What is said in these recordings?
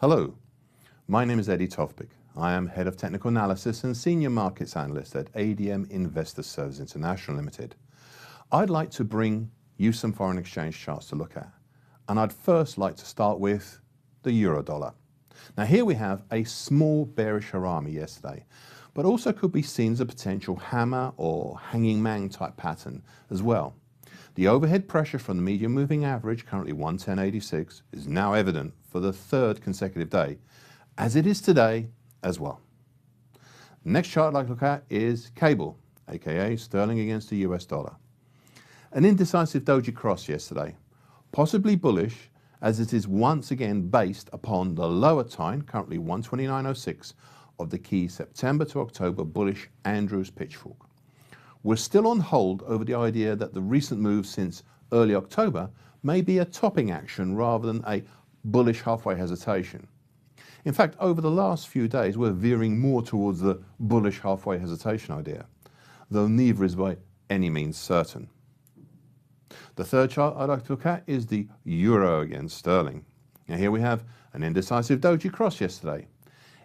Hello, my name is Tofpik. I am Head of Technical Analysis and Senior Markets Analyst at ADM Investor Services International Limited. I'd like to bring you some foreign exchange charts to look at, and I'd first like to start with the euro-dollar. Now here we have a small bearish harami yesterday, but also could be seen as a potential hammer or hanging man type pattern as well. The overhead pressure from the medium moving average, currently 110.86, is now evident for the third consecutive day, as it is today as well. The next chart I'd like to look at is cable, aka sterling against the US dollar. An indecisive doji cross yesterday, possibly bullish, as it is once again based upon the lower time, currently 129.06, of the key September to October bullish Andrews pitchfork. We're still on hold over the idea that the recent move since early October may be a topping action rather than a bullish halfway hesitation. In fact, over the last few days, we're veering more towards the bullish halfway hesitation idea, though neither is by any means certain. The third chart I'd like to look at is the euro against sterling. Now here we have an indecisive doji cross yesterday.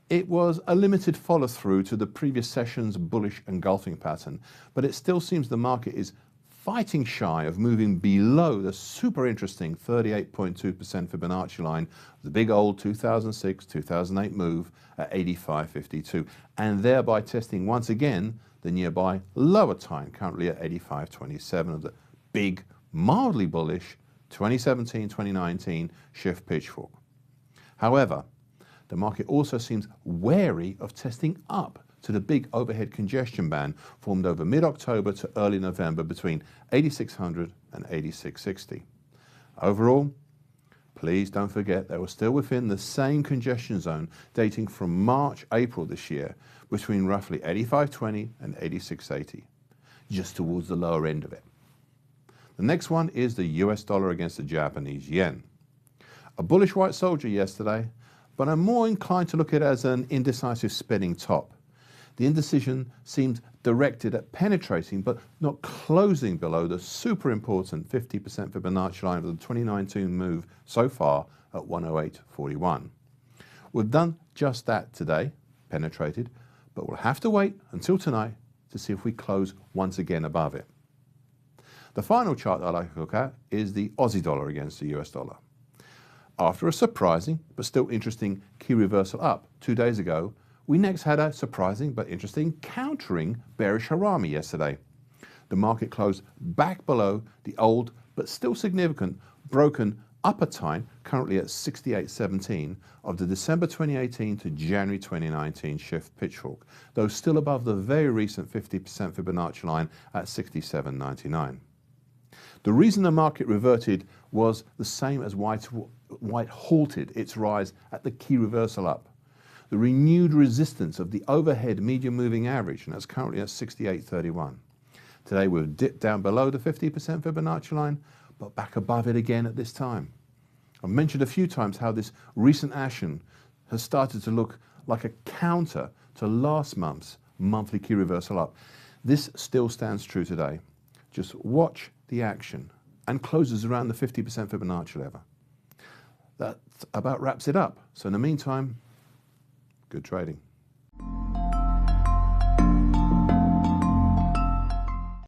It was a limited follow through to the previous session's bullish engulfing pattern, but it still seems the market is fighting shy of moving below the super interesting 38.2% Fibonacci line, the big old 2006-2008 move at 85.52, and thereby testing once again the nearby lower time, currently at 85.27 of the big, mildly bullish 2017-2019 shift pitchfork. However, the market also seems wary of testing up to the big overhead congestion band formed over mid-October to early November between 8600 and 8660. Overall, please don't forget that we're still within the same congestion zone dating from March, April this year between roughly 8520 and 8680, just towards the lower end of it. The next one is the US dollar against the Japanese yen. A bullish white soldier yesterday, but I'm more inclined to look at it as an indecisive spinning top. The indecision seemed directed at penetrating but not closing below the super important 50% Fibonacci line of the 2019 move so far at 108.41. We've done just that today, penetrated, but we'll have to wait until tonight to see if we close once again above it. The final chart I'd like to look at is the Aussie dollar against the US dollar. After a surprising but still interesting key reversal up 2 days ago, we next had a surprising but interesting countering bearish harami yesterday. The market closed back below the old but still significant broken upper time, currently at 68.17, of the December 2018 to January 2019 shift pitchfork, though still above the very recent 50% Fibonacci line at 67.99. The reason the market reverted was the same as white halted its rise at the key reversal up. The renewed resistance of the overhead medium moving average, and that's currently at 68.31. Today we've dipped down below the 50% Fibonacci line, but back above it again at this time. I've mentioned a few times how this recent action has started to look like a counter to last month's monthly key reversal up. This still stands true today. Just watch the action and closes around the 50% Fibonacci level. That about wraps it up. So in the meantime, good trading.